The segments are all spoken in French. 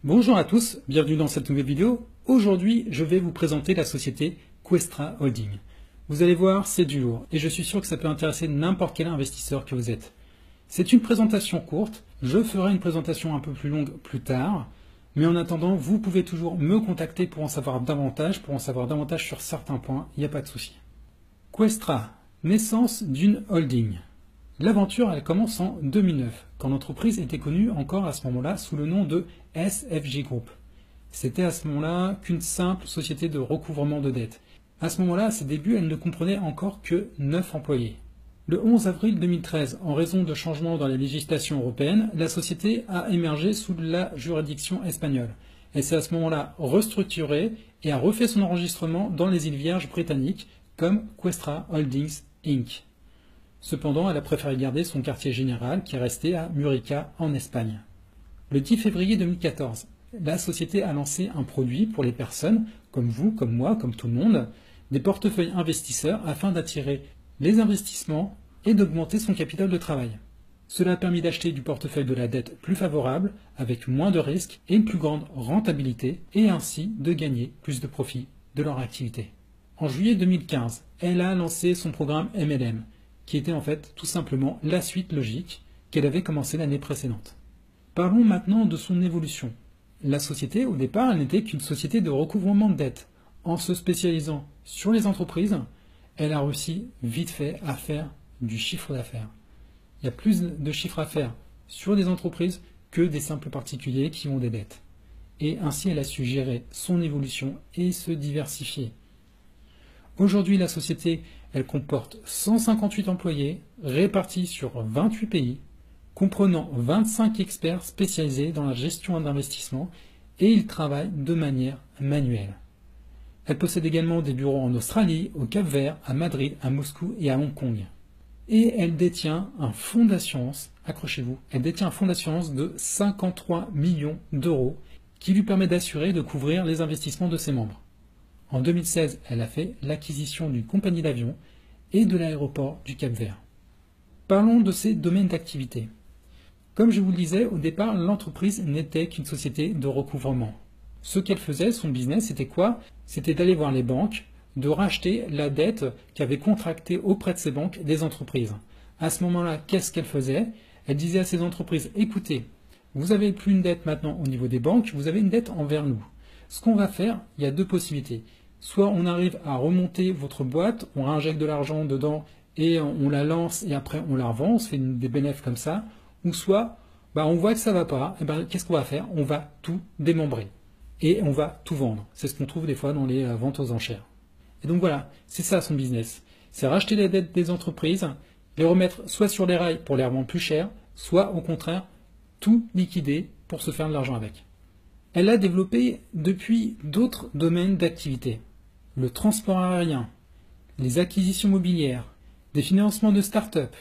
Bonjour à tous, bienvenue dans cette nouvelle vidéo. Aujourd'hui, je vais vous présenter la société Questra Holding. Vous allez voir, c'est du lourd et je suis sûr que ça peut intéresser n'importe quel investisseur que vous êtes. C'est une présentation courte, je ferai une présentation un peu plus longue plus tard, mais en attendant, vous pouvez toujours me contacter pour en savoir davantage, sur certains points, il n'y a pas de souci. Questra, naissance d'une holding. L'aventure, elle commence en 2009, quand l'entreprise était connue encore à ce moment-là sous le nom de SFJ Group. C'était à ce moment-là qu'une simple société de recouvrement de dettes. À ce moment-là, à ses débuts, elle ne comprenait encore que 9 employés. Le 11 avril 2013, en raison de changements dans les législations européennes, la société a émergé sous la juridiction espagnole. Elle s'est à ce moment-là restructurée et a refait son enregistrement dans les îles Vierges britanniques comme Questra Holdings Inc. Cependant, elle a préféré garder son quartier général qui est resté à Murica en Espagne. Le 10 février 2014, la société a lancé un produit pour les personnes, comme vous, comme moi, comme tout le monde, des portefeuilles investisseurs afin d'attirer les investissements et d'augmenter son capital de travail. Cela a permis d'acheter du portefeuille de la dette plus favorable, avec moins de risques et une plus grande rentabilité, et ainsi de gagner plus de profit de leur activité. En juillet 2015, elle a lancé son programme MLM, qui était en fait tout simplement la suite logique qu'elle avait commencé l'année précédente. Parlons maintenant de son évolution. La société, au départ, elle n'était qu'une société de recouvrement de dettes. En se spécialisant sur les entreprises, elle a réussi vite fait à faire du chiffre d'affaires. Il y a plus de chiffre à faire sur des entreprises que des simples particuliers qui ont des dettes. Et ainsi, elle a su gérer son évolution et se diversifier. Aujourd'hui, la société, elle comporte 158 employés répartis sur 28 pays, comprenant 25 experts spécialisés dans la gestion d'investissement et ils travaillent de manière manuelle. Elle possède également des bureaux en Australie, au Cap-Vert, à Madrid, à Moscou et à Hong Kong. Et elle détient un fonds d'assurance, accrochez-vous, elle détient un fonds d'assurance de 53 millions d'euros qui lui permet d'assurer et de couvrir les investissements de ses membres. En 2016, elle a fait l'acquisition d'une compagnie d'avion et de l'aéroport du Cap-Vert. Parlons de ses domaines d'activité. Comme je vous le disais, au départ, l'entreprise n'était qu'une société de recouvrement. Ce qu'elle faisait, son business, c'était quoi? C'était d'aller voir les banques, de racheter la dette qu'avaient contractée auprès de ces banques des entreprises. À ce moment-là, qu'est-ce qu'elle faisait? Elle disait à ces entreprises, écoutez, vous n'avez plus une dette maintenant au niveau des banques, vous avez une dette envers nous. Ce qu'on va faire, il y a deux possibilités. Soit on arrive à remonter votre boîte, on réinjecte de l'argent dedans et on la lance et après on la revend, on se fait des bénéfices comme ça. Ou soit on voit que ça ne va pas, et qu'est-ce qu'on va faire? On va tout démembrer et on va tout vendre. C'est ce qu'on trouve des fois dans les ventes aux enchères. Et donc voilà, c'est ça son business. C'est racheter les dettes des entreprises, les remettre soit sur les rails pour les revendre plus cher, soit au contraire tout liquider pour se faire de l'argent avec. Elle a développé depuis d'autres domaines d'activité. Le transport aérien, les acquisitions mobilières, des financements de start-up,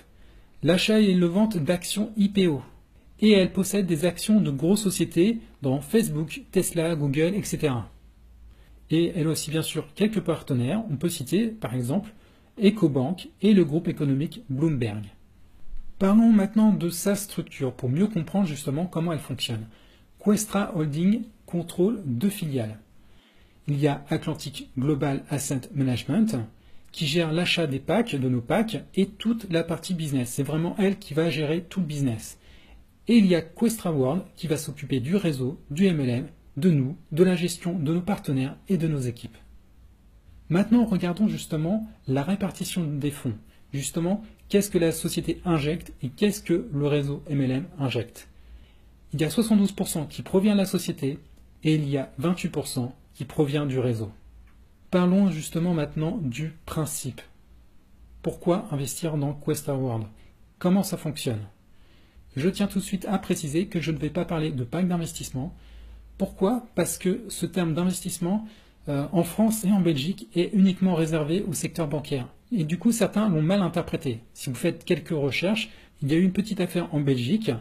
l'achat et la vente d'actions IPO. Et elle possède des actions de grosses sociétés dans Facebook, Tesla, Google, etc. Et elle a aussi bien sûr quelques partenaires. On peut citer par exemple EcoBank et le groupe économique Bloomberg. Parlons maintenant de sa structure pour mieux comprendre justement comment elle fonctionne. Questra Holding contrôle 2 filiales. Il y a Atlantic Global Asset Management qui gère l'achat des packs, de nos packs et toute la partie business. C'est vraiment elle qui va gérer tout le business. Et il y a Questra World qui va s'occuper du réseau, du MLM, de nous, de la gestion de nos partenaires et de nos équipes. Maintenant, regardons justement la répartition des fonds. Justement, qu'est-ce que la société injecte et qu'est-ce que le réseau MLM injecte? Il y a 72% qui provient de la société et il y a 28% qui provient du réseau. Parlons justement maintenant du principe. Pourquoi investir dans Questra World? Comment ça fonctionne? Je tiens tout de suite à préciser que je ne vais pas parler de pack d'investissement. Pourquoi? Parce que ce terme d'investissement en France et en Belgique est uniquement réservé au secteur bancaire. Et du coup, certains l'ont mal interprété. Si vous faites quelques recherches, il y a eu une petite affaire en Belgique.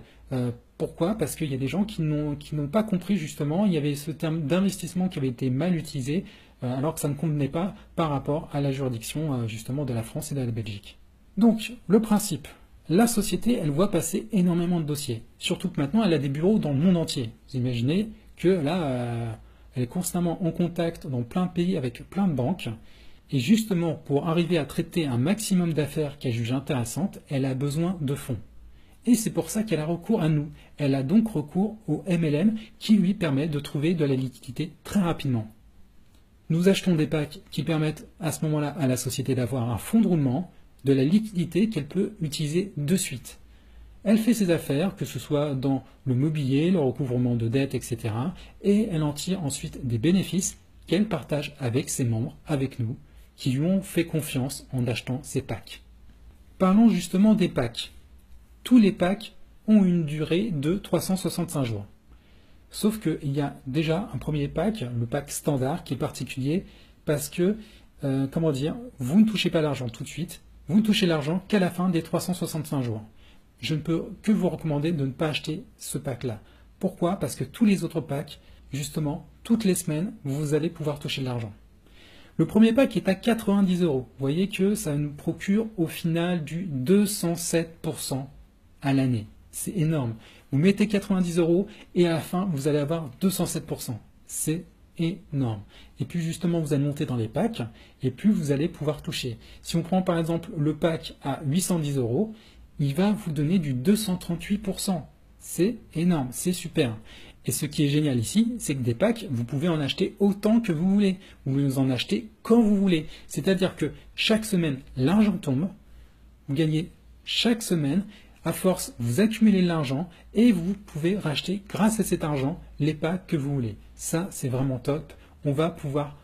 Pourquoi? Parce qu'il y a des gens qui n'ont pas compris justement, il y avait ce terme d'investissement qui avait été mal utilisé, alors que ça ne convenait pas par rapport à la juridiction justement de la France et de la Belgique. Donc, le principe. La société, elle voit passer énormément de dossiers. Surtout que maintenant, elle a des bureaux dans le monde entier. Vous imaginez, que là, elle est constamment en contact dans plein de pays avec plein de banques. Et justement, pour arriver à traiter un maximum d'affaires qu'elle juge intéressantes, elle a besoin de fonds. Et c'est pour ça qu'elle a recours à nous. Elle a donc recours au MLM qui lui permet de trouver de la liquidité très rapidement. Nous achetons des packs qui permettent à ce moment-là à la société d'avoir un fonds de roulement, de la liquidité qu'elle peut utiliser de suite. Elle fait ses affaires, que ce soit dans le mobilier, le recouvrement de dettes, etc. Et elle en tire ensuite des bénéfices qu'elle partage avec ses membres, avec nous, qui lui ont fait confiance en achetant ces packs. Parlons justement des packs. Tous les packs ont une durée de 365 jours. Sauf qu'il y a déjà un premier pack, le pack standard, qui est particulier parce que, vous ne touchez pas l'argent tout de suite, vous ne touchez l'argent qu'à la fin des 365 jours. Je ne peux que vous recommander de ne pas acheter ce pack-là. Pourquoi? Parce que tous les autres packs, justement, toutes les semaines, vous allez pouvoir toucher de l'argent. Le premier pack est à 90 €. Vous voyez que ça nous procure au final du 207% à l'année. C'est énorme. Vous mettez 90 € et à la fin, vous allez avoir 207%. C'est énorme. Et puis justement, vous allez monter dans les packs et plus vous allez pouvoir toucher. Si on prend par exemple le pack à 810 €, il va vous donner du 238%. C'est énorme, c'est super. Et ce qui est génial ici, c'est que des packs, vous pouvez en acheter autant que vous voulez. Vous pouvez en acheter quand vous voulez. C'est-à-dire que chaque semaine, l'argent tombe. Vous gagnez chaque semaine. À force, vous accumulez de l'argent et vous pouvez racheter, grâce à cet argent, les packs que vous voulez. Ça, c'est vraiment top. On va pouvoir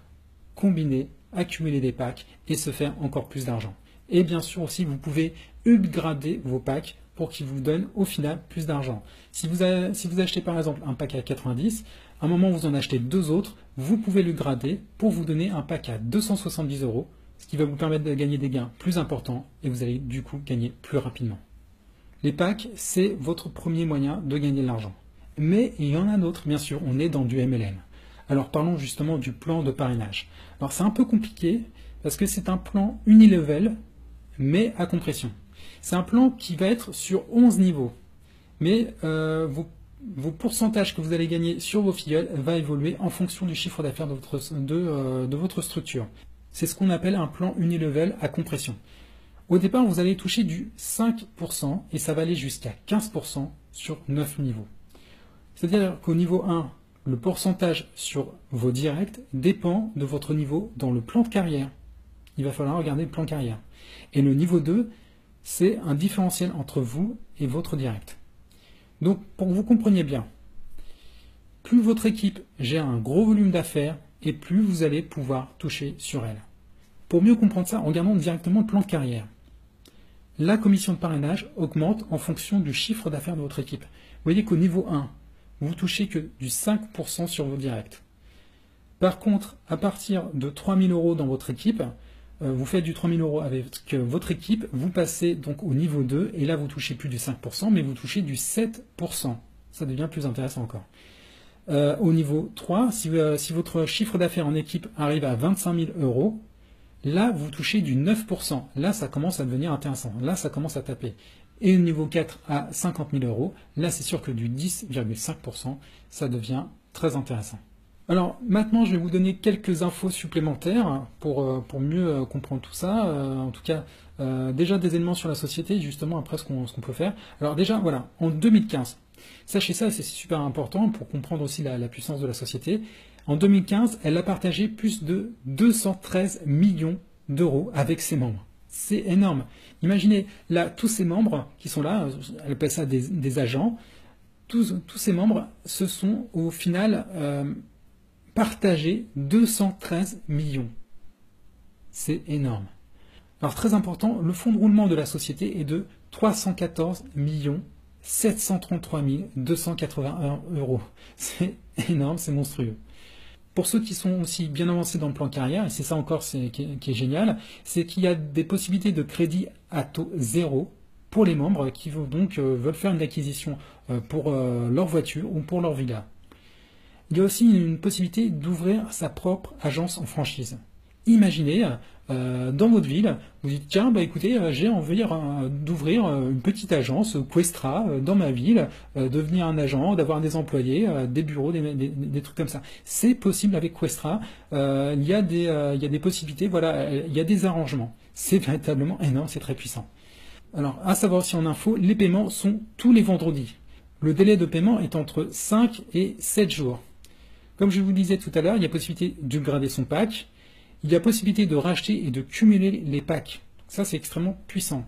combiner, accumuler des packs et se faire encore plus d'argent. Et bien sûr aussi, vous pouvez upgrader vos packs pour qu'ils vous donnent au final plus d'argent. Si vous achetez par exemple un pack à 90, à un moment vous en achetez deux autres, vous pouvez le grader pour vous donner un pack à 270 €, ce qui va vous permettre de gagner des gains plus importants et vous allez du coup gagner plus rapidement. Les packs, c'est votre premier moyen de gagner de l'argent. Mais il y en a d'autres, bien sûr, on est dans du MLM. Alors parlons justement du plan de parrainage. Alors c'est un peu compliqué parce que c'est un plan unilevel, mais à compression. C'est un plan qui va être sur 11 niveaux. Mais vos pourcentages que vous allez gagner sur vos filleuls va évoluer en fonction du chiffre d'affaires de votre structure. C'est ce qu'on appelle un plan unilevel à compression. Au départ, vous allez toucher du 5% et ça va aller jusqu'à 15% sur 9 niveaux. C'est-à-dire qu'au niveau 1, le pourcentage sur vos directs dépend de votre niveau dans le plan de carrière. Il va falloir regarder le plan de carrière. Et le niveau 2, c'est un différentiel entre vous et votre direct. Donc, pour que vous compreniez bien, plus votre équipe gère un gros volume d'affaires et plus vous allez pouvoir toucher sur elle. Pour mieux comprendre ça, regardons directement le plan de carrière. La commission de parrainage augmente en fonction du chiffre d'affaires de votre équipe. Vous voyez qu'au niveau 1, vous touchez que du 5% sur vos directs. Par contre, à partir de 3 000 € dans votre équipe, vous faites du 3 000 € avec votre équipe, vous passez donc au niveau 2, et là vous touchez plus du 5%, mais vous touchez du 7%. Ça devient plus intéressant encore. Au niveau 3, si votre chiffre d'affaires en équipe arrive à 25 000 €, là vous touchez du 9%. Là ça commence à devenir intéressant. Là ça commence à taper. Et au niveau 4 à 50 000 €, là c'est sûr que du 10,5%, ça devient très intéressant. Alors maintenant je vais vous donner quelques infos supplémentaires pour mieux comprendre tout ça. En tout cas, déjà des éléments sur la société, justement après ce qu'on peut faire. Alors déjà, voilà, en 2015, sachez ça, c'est super important pour comprendre aussi la puissance de la société. En 2015, elle a partagé plus de 213 millions d'euros avec ses membres. C'est énorme. Imaginez, là, tous ces membres qui sont là, elle appelle ça des agents, tous ces membres se sont au final partagés 213 millions. C'est énorme. Alors très important, le fonds de roulement de la société est de 314 733 281 €. C'est énorme, c'est monstrueux. Pour ceux qui sont aussi bien avancés dans le plan carrière, et c'est ça encore qui est génial, c'est qu'il y a des possibilités de crédit à taux zéro pour les membres qui veulent faire une acquisition pour leur voiture ou pour leur villa. Il y a aussi une possibilité d'ouvrir sa propre agence en franchise. Imaginez, dans votre ville, vous dites tiens, bah écoutez, j'ai envie d'ouvrir une petite agence Questra dans ma ville, devenir un agent, d'avoir des employés, des bureaux, des trucs comme ça. C'est possible avec Questra. Il y a des possibilités, voilà, il y a des arrangements. C'est véritablement énorme, c'est très puissant. Alors, à savoir aussi en info, les paiements sont tous les vendredis. Le délai de paiement est entre 5 et 7 jours. Comme je vous disais tout à l'heure, il y a possibilité d'upgrader son pack. Il y a possibilité de racheter et de cumuler les packs. Ça, c'est extrêmement puissant.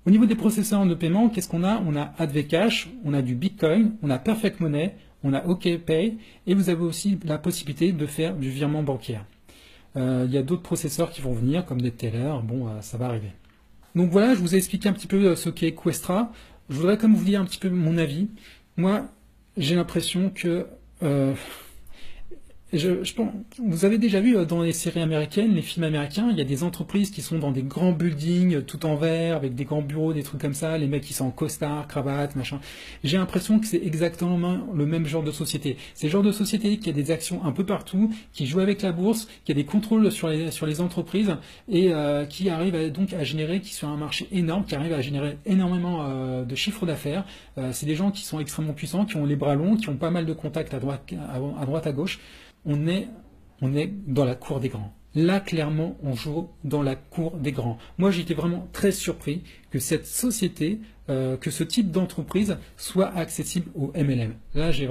Au niveau des processeurs de paiement, qu'est-ce qu'on a? On a AdvCash, on a du Bitcoin, on a Perfect Money, on a OKPay, et vous avez aussi la possibilité de faire du virement bancaire. Il y a d'autres processeurs qui vont venir, comme des tellers. Bon, ça va arriver. Donc voilà, je vous ai expliqué un petit peu ce qu'est Questra. Je voudrais comme vous dire un petit peu mon avis. Moi, j'ai l'impression que... je pense, vous avez déjà vu dans les séries américaines, les films américains, il y a des entreprises qui sont dans des grands buildings tout en verre, avec des grands bureaux, des trucs comme ça, les mecs qui sont en costard, cravate, machin. J'ai l'impression que c'est exactement le même genre de société. C'est le genre de société qui a des actions un peu partout, qui joue avec la bourse, qui a des contrôles sur les entreprises et qui arrive donc à générer, qui sont un marché énorme, qui arrive à générer énormément de chiffres d'affaires. C'est des gens qui sont extrêmement puissants, qui ont les bras longs, qui ont pas mal de contacts à droite, à gauche. On est dans la cour des grands. Là, clairement, on joue dans la cour des grands. Moi, j'étais vraiment très surpris que cette société, que ce type d'entreprise soit accessible au MLM. Là, j'ai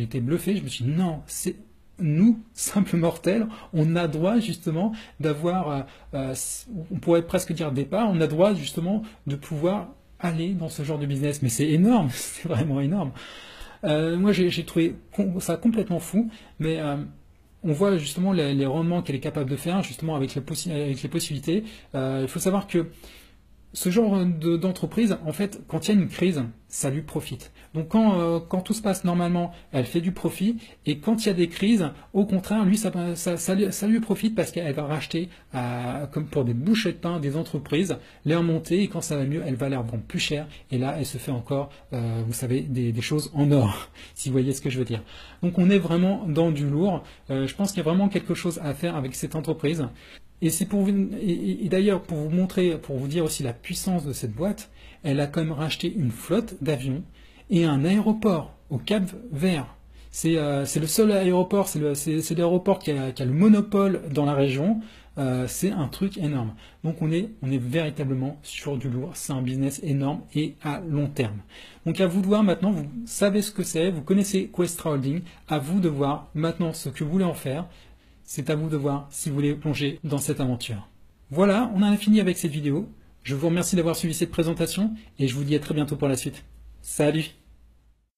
été bluffé. Je me suis dit, non, c'est nous, simples mortels, on a droit justement d'avoir, on pourrait presque dire départ, on a droit justement de pouvoir aller dans ce genre de business. Mais c'est énorme, c'est vraiment énorme. Moi, j'ai trouvé ça complètement fou, mais on voit justement les rendements qu'elle est capable de faire, justement avec les possibilités. Il faut savoir que ce genre d'entreprise, en fait, quand il y a une crise, ça lui profite. Donc quand tout se passe normalement, elle fait du profit, et quand il y a des crises, au contraire, lui, ça lui profite parce qu'elle va racheter, comme pour des bouchées de pain, des entreprises, les remonter, et quand ça va mieux, elle va les revendre plus cher, et là, elle se fait encore, vous savez, des choses en or, si vous voyez ce que je veux dire. Donc on est vraiment dans du lourd. Je pense qu'il y a vraiment quelque chose à faire avec cette entreprise. Et c'est et d'ailleurs pour vous montrer, pour vous dire aussi la puissance de cette boîte, elle a quand même racheté une flotte d'avions et un aéroport au Cap-Vert. C'est le seul aéroport, c'est l'aéroport qui a le monopole dans la région. C'est un truc énorme. Donc on est véritablement sur du lourd. C'est un business énorme et à long terme. Donc à vous de voir maintenant. Vous savez ce que c'est, vous connaissez Questra Holding. À vous de voir maintenant ce que vous voulez en faire. C'est à vous de voir si vous voulez plonger dans cette aventure. Voilà, on en a fini avec cette vidéo. Je vous remercie d'avoir suivi cette présentation et je vous dis à très bientôt pour la suite. Salut!